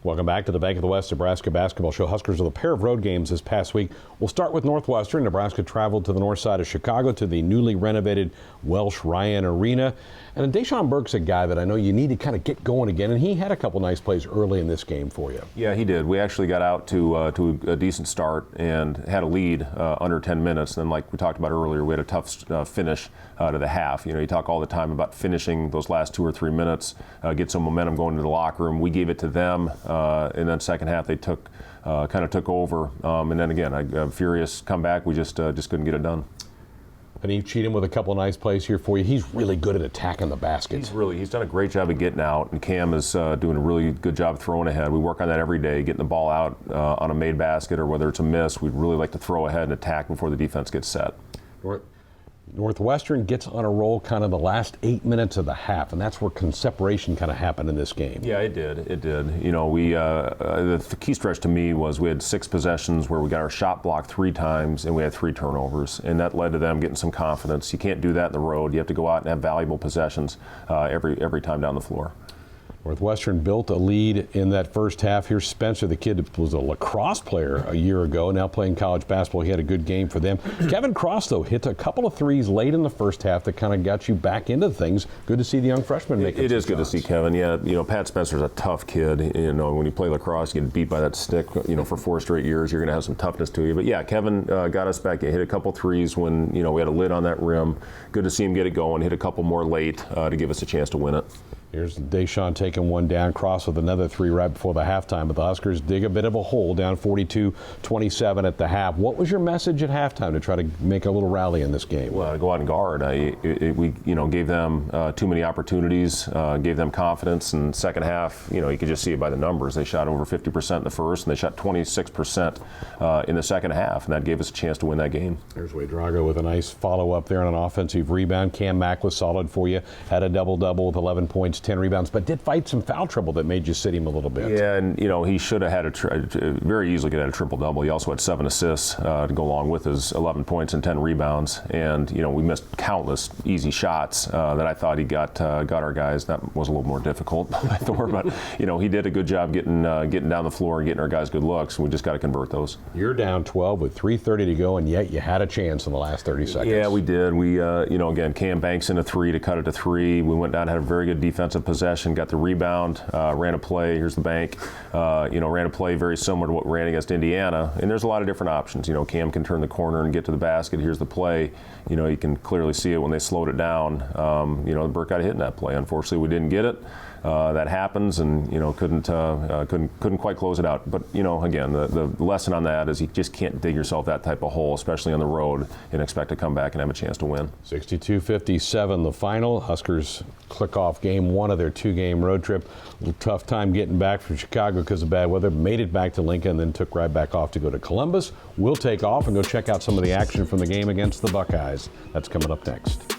Welcome back to the Bank of the West Nebraska Basketball Show. Huskers with a pair of road games this past week. We'll start with Northwestern. Nebraska traveled to the north side of Chicago to the newly renovated Welsh Ryan Arena. And Deshaun Burke's a guy that I know you need to kind of get going again, and he had a couple nice plays early in this game for you. Yeah, he did. We actually got out to a decent start and had a lead under 10 minutes. And then, like we talked about earlier, we had a tough finish to the half. You know, you talk all the time about finishing those last 2 or 3 minutes, get some momentum going into the locker room. We gave it to them, and then second half they kind of took over. And then again, a furious comeback. We just couldn't get it done. Panif Cheatham with a couple of nice plays here for you. He's really good at attacking the basket. He's done a great job of getting out, and Cam is doing a really good job throwing ahead. We work on that every day, getting the ball out on a made basket or whether it's a miss. We'd really like to throw ahead and attack before the defense gets set. Northwestern gets on a roll kind of the last 8 minutes of the half, and that's where separation kind of happened in this game. Yeah, it did. It did. You know, the key stretch to me was we had 6 possessions where we got our shot blocked 3 times and we had 3 turnovers, and that led to them getting some confidence. You can't do that in the road. You have to go out and have valuable possessions every time down the floor. Northwestern built a lead in that first half. Here's Spencer, the kid that was a lacrosse player a year ago, now playing college basketball. He had a good game for them. Kevin Cross, though, hit a couple of threes late in the first half that kind of got you back into things. Good to see the young freshman make it. It is good to see Kevin. Yeah, you know, Pat Spencer's a tough kid. You know, when you play lacrosse, you get beat by that stick, you know, for 4 straight years. You're going to have some toughness to you. But yeah, Kevin got us back. He hit a couple threes when, you know, we had a lid on that rim. Good to see him get it going. Hit a couple more late to give us a chance to win it. Here's Deshaun taking one down, Cross with another 3 right before the halftime. But the Huskers dig a bit of a hole, down 42-27 at the half. What was your message at halftime to try to make a little rally in this game? Well, go out and guard. We gave them too many opportunities, gave them confidence. And second half, you know, you could just see it by the numbers. They shot over 50% in the first, and they shot 26% in the second half, and that gave us a chance to win that game. There's Wade Drago with a nice follow-up there on an offensive rebound. Cam Mack was solid for you. Had a double-double with 11 points. 10 rebounds, but did fight some foul trouble that made you sit him a little bit. Yeah, and you know, he should have had very easily could have had a triple-double. He also had 7 assists to go along with his 11 points and 10 rebounds. And you know, we missed countless easy shots that I thought he got our guys. That was a little more difficult by Thor, but you know, he did a good job getting down the floor and getting our guys good looks. We just got to convert those. You're down 12 with 3:30 to go, and yet you had a chance in the last 30 seconds. Yeah, we did. We you know, again, Cam banks in a 3 to cut it to 3. We went down, had a very good defensive possession. Got the rebound, ran a play. Here's the bank. You know, ran a play very similar to what we ran against Indiana. And there's a lot of different options. You know, Cam can turn the corner and get to the basket. Here's the play. You know, you can clearly see it when they slowed it down. You know, Burke got hit in that play. Unfortunately, we didn't get it. That happens, and you know, couldn't quite close it out. But you know, again, the lesson on that is you just can't dig yourself that type of hole, especially on the road, and expect to come back and have a chance to win. 62-57, the final. Huskers click off game 1 of their 2-game road trip. A little tough time getting back from Chicago because of bad weather. Made it back to Lincoln, and then took right back off to go to Columbus. We'll take off and go check out some of the action from the game against the Buckeyes. That's coming up next.